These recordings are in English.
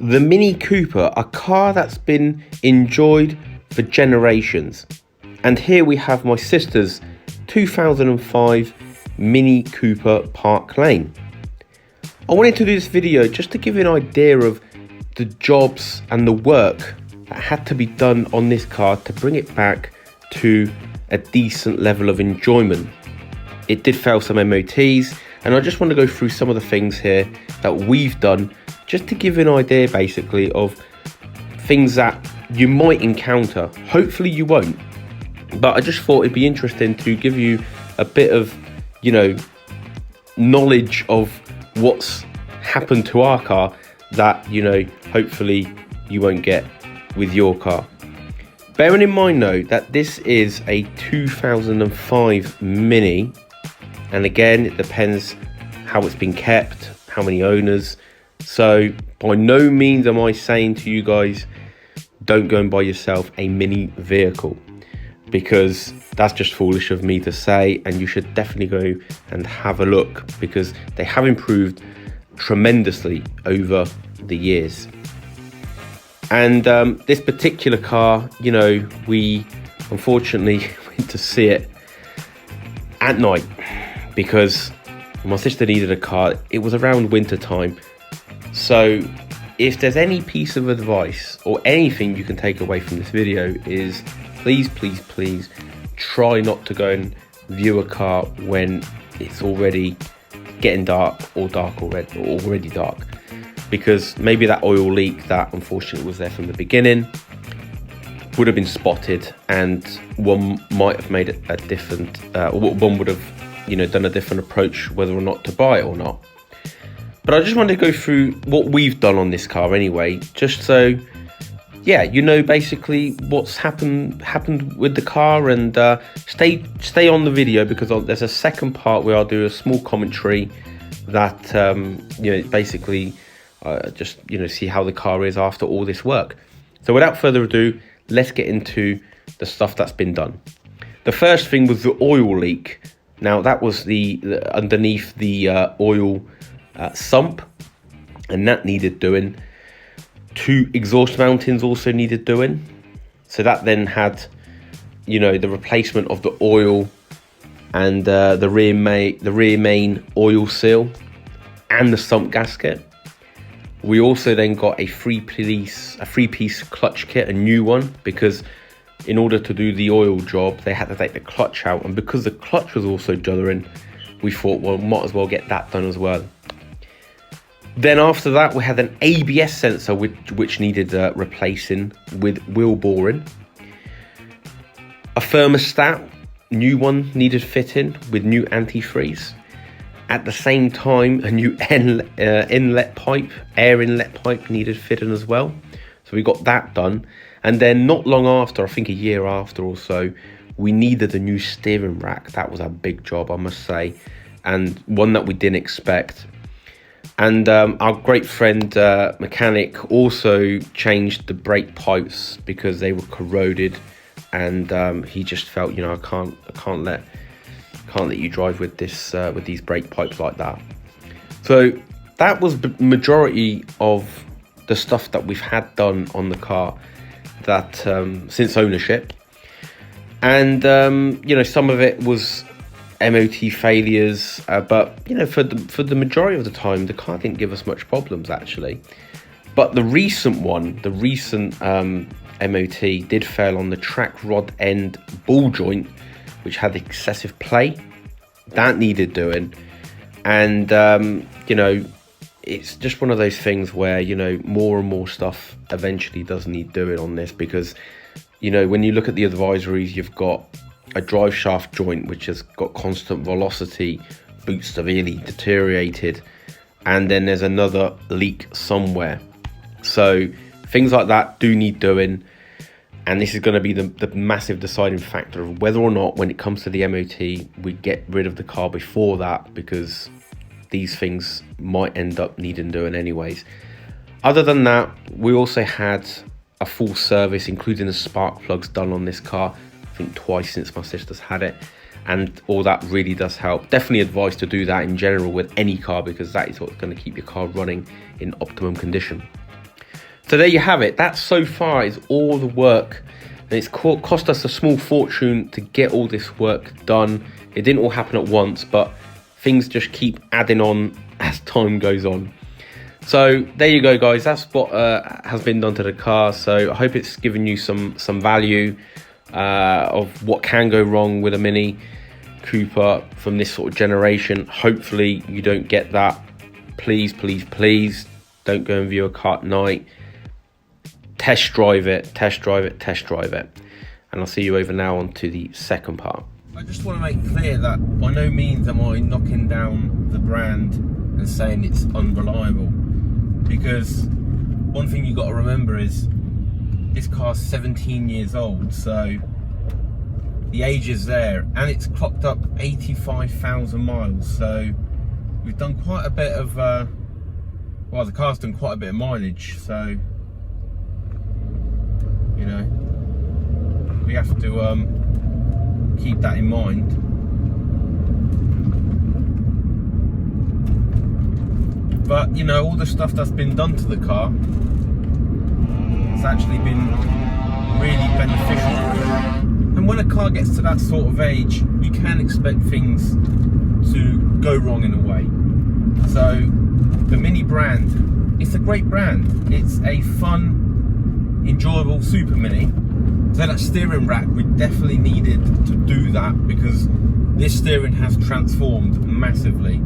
the Mini Cooper, a car that's been enjoyed for generations. And here we have my sister's 2005 Mini Cooper Park Lane. I wanted to do this video just to give you an idea of the jobs and the work that had to be done on this car to bring it back to a decent level of enjoyment. It did fail some MOTs, and I just want to go through some of the things here that we've done just to give you an idea basically of things that you might encounter. Hopefully you won't, but I just thought it'd be interesting to give you a bit of, knowledge of what's happened to our car that, hopefully you won't get with your car. Bearing in mind though that this is a 2005 Mini, and again it depends how it's been kept, how many owners. So by no means am I saying to you guys don't go and buy yourself a Mini vehicle, because that's just foolish of me to say, and you should definitely go and have a look because they have improved tremendously over the years. And this particular car, we unfortunately went to see it at night because my sister needed a car. It was around winter time. So if there's any piece of advice or anything you can take away from this video is please try not to go and view a car when it's already getting dark or already dark, because maybe that oil leak that unfortunately was there from the beginning would have been spotted, and one might have made a different one would have done a different approach whether or not to buy it or not. But I just wanted to go through what we've done on this car anyway, just so basically what's happened with the car, and stay on the video because there's a second part where I'll do a small commentary that basically just see how the car is after all this work. So without further ado, let's get into the stuff that's been done. The first thing was the oil leak. Now that was the underneath the oil sump, and that needed doing. Two exhaust mountings also needed doing. So that then had the replacement of the oil and the rear main oil seal and the sump gasket. We also then got a three-piece clutch kit, a new one, because in order to do the oil job they had to take the clutch out, and because the clutch was also juddering, we thought, well, might as well get that done as well. Then after that we had an ABS sensor which needed replacing with wheel boring. A thermostat, new one, needed fitting with new antifreeze. At the same time, a new air inlet pipe needed fitting as well. So we got that done. And then not long after, I think a year after or so, we needed a new steering rack. That was a big job, I must say, and one that we didn't expect. And our great friend mechanic also changed the brake pipes because they were corroded, and he just felt, I can't let you drive with this with these brake pipes like that. So that was the majority of the stuff that we've had done on the car that since ownership. And some of it was MOT failures, but for the majority of the time the car didn't give us much problems actually. But the recent MOT did fail on the track rod end ball joint, which had excessive play. That needed doing, and it's just one of those things where more and more stuff eventually does need doing on this, because when you look at the advisories, you've got a drive shaft joint which has got constant velocity, boot severely deteriorated, and then there's another leak somewhere. So things like that do need doing, and this is going to be the massive deciding factor of whether or not, when it comes to the MOT, we get rid of the car before that, because these things might end up needing doing anyways. Other than that, we also had a full service, including the spark plugs, done on this car. I think twice since my sister's had it, and all that really does help. Definitely advise to do that in general with any car, because that is what's going to keep your car running in optimum condition. So there you have it. That so far is all the work. And it's cost us a small fortune to get all this work done. It didn't all happen at once, but things just keep adding on as time goes on. So there you go, guys. That's what has been done to the car. So I hope it's given you some value of what can go wrong with a Mini Cooper from this sort of generation. Hopefully you don't get that. Please, please, please don't go and view a car at night. Test drive it, test drive it, test drive it. And I'll see you over now on to the second part. I just want to make clear that by no means am I knocking down the brand and saying it's unreliable. Because one thing you got to remember is this car's 17 years old, so the age is there, and it's clocked up 85,000 miles. So we've done quite a bit of, well, the car's done quite a bit of mileage. So, you know, we have to keep that in mind. But, you know, all the stuff that's been done to the car has actually been really beneficial. And when a car gets to that sort of age, you can expect things to go wrong in a way. So the Mini brand, it's a great brand. It's a fun, enjoyable Super Mini. So that steering rack, we definitely needed to do that because this steering has transformed massively.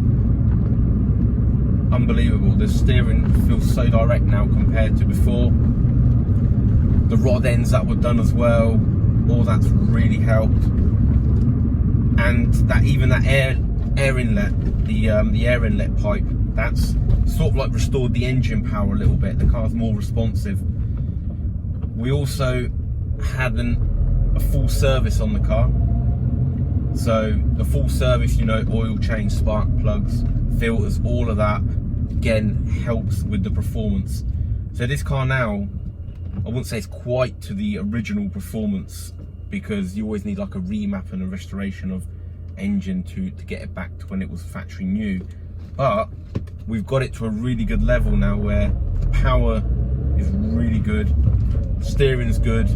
Unbelievable. The steering feels so direct now compared to before. The rod ends that were done as well, all that's really helped. And that even that air inlet, the air inlet pipe, that's sort of like restored the engine power a little bit. The car's more responsive. We also had a full service on the car. So the full service, you know, oil change, spark plugs, filters, all of that again helps with the performance. So this car now, I wouldn't say it's quite to the original performance because you always need like a remap and a restoration of engine to get it back to when it was factory new. But we've got it to a really good level now where the power is really good, steering's good.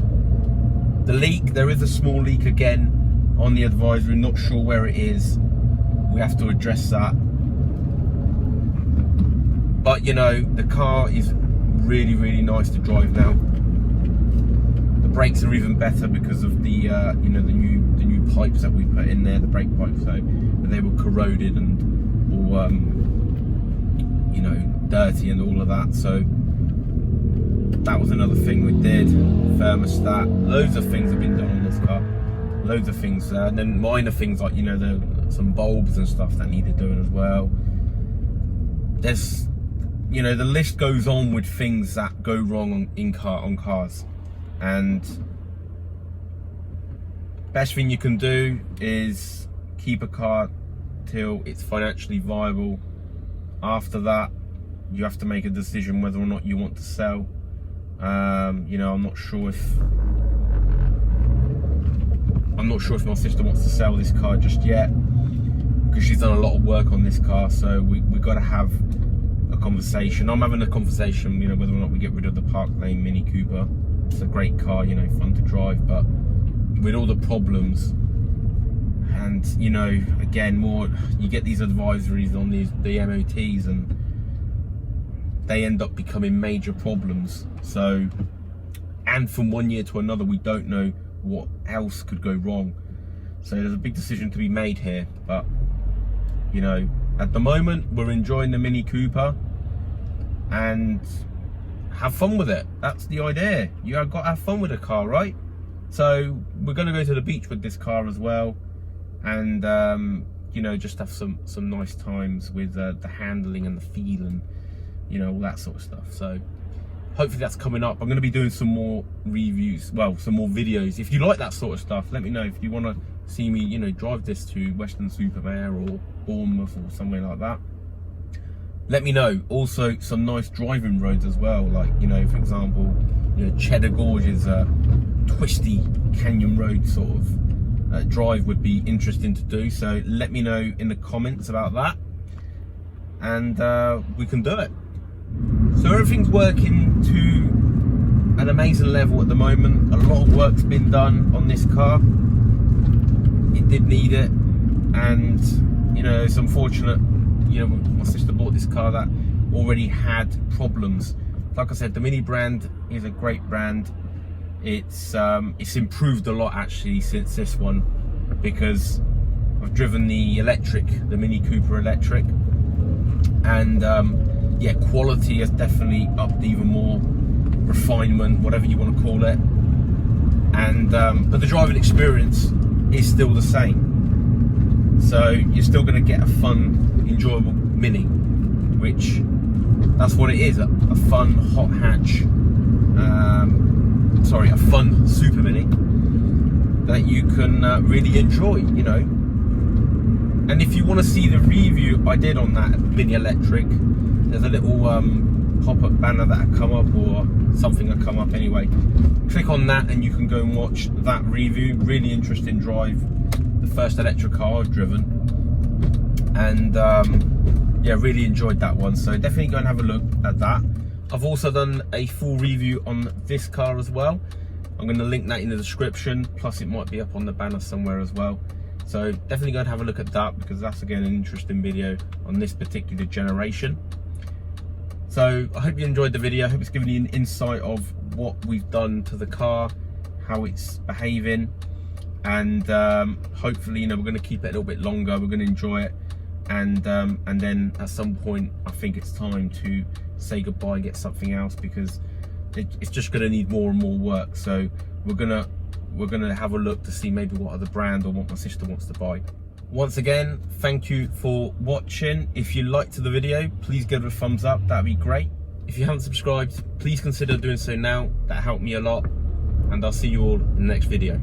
The leak, there is a small leak again on the advisory, not sure where it is. We have to address that. But you know, the car is really, really nice to drive now. The brakes are even better because of the you know, the new pipes that we put in there, the brake pipes. So they were corroded and all you know, dirty and all of that. So that was another thing we did. Thermostat, loads of things have been done on this car. Loads of things, and then minor things like, you know, some bulbs and stuff that needed doing as well. There's, you know, the list goes on with things that go wrong on cars. And best thing you can do is keep a car till it's financially viable. After that, you have to make a decision whether or not you want to sell. You know, I'm not sure if my sister wants to sell this car just yet because she's done a lot of work on this car. So we've got to have a conversation. I'm having a conversation, you know, whether or not we get rid of the Park Lane Mini Cooper. It's a great car, you know, fun to drive, but with all the problems and, you know, again, you get these advisories on the MOTs and they end up becoming major problems. So, and from one year to another, we don't know what else could go wrong. So there's a big decision to be made here. But, you know, at the moment, we're enjoying the Mini Cooper and have fun with it. That's the idea. You have got to have fun with a car, right? So we're going to go to the beach with this car as well. And, you know, just have some nice times with the handling and the feel and, you know, all that sort of stuff. So hopefully that's coming up. I'm going to be doing some more reviews, well, some more videos. If you like that sort of stuff, let me know. If you want to see me, you know, drive this to Weston-super-Mare or Bournemouth or somewhere like that, let me know. Also, some nice driving roads as well. Like, you know, for example, you know, Cheddar Gorge is a twisty canyon road sort of drive would be interesting to do. So let me know in the comments about that, and we can do it. So everything's working to an amazing level at the moment. A lot of work's been done on this car. It did need it, and you know, it's unfortunate, you know, my sister bought this car that already had problems. Like I said, the Mini brand is a great brand. It's improved a lot actually since this one, because I've driven the electric, the Mini Cooper electric, and yeah, quality has definitely upped even more, refinement, whatever you want to call it, and but the driving experience is still the same. So you're still going to get a fun, enjoyable Mini, which that's what it is, a fun hot hatch, sorry, a fun Super Mini that you can really enjoy, you know. And if you want to see the review I did on that Mini electric, there's a little pop-up banner that had come up, or something had come up anyway. Click on that and you can go and watch that review. Really interesting drive, the first electric car I've driven, and yeah, really enjoyed that one. So definitely go and have a look at that. I've also done a full review on this car as well. I'm going to link that in the description, plus it might be up on the banner somewhere as well. So definitely go and have a look at that, because that's again an interesting video on this particular generation. So I hope you enjoyed the video. I hope it's given you an insight of what we've done to the car, how it's behaving, and hopefully, you know, we're going to keep it a little bit longer. We're going to enjoy it, and then at some point I think it's time to say goodbye and get something else, because it's just going to need more and more work. So we're gonna have a look to see maybe what other brand or what my sister wants to buy. Once again, thank you for watching. If you liked the video, please give it a thumbs up, that'd be great. If you haven't subscribed, please consider doing so now. That helped me a lot, and I'll see you all in the next video.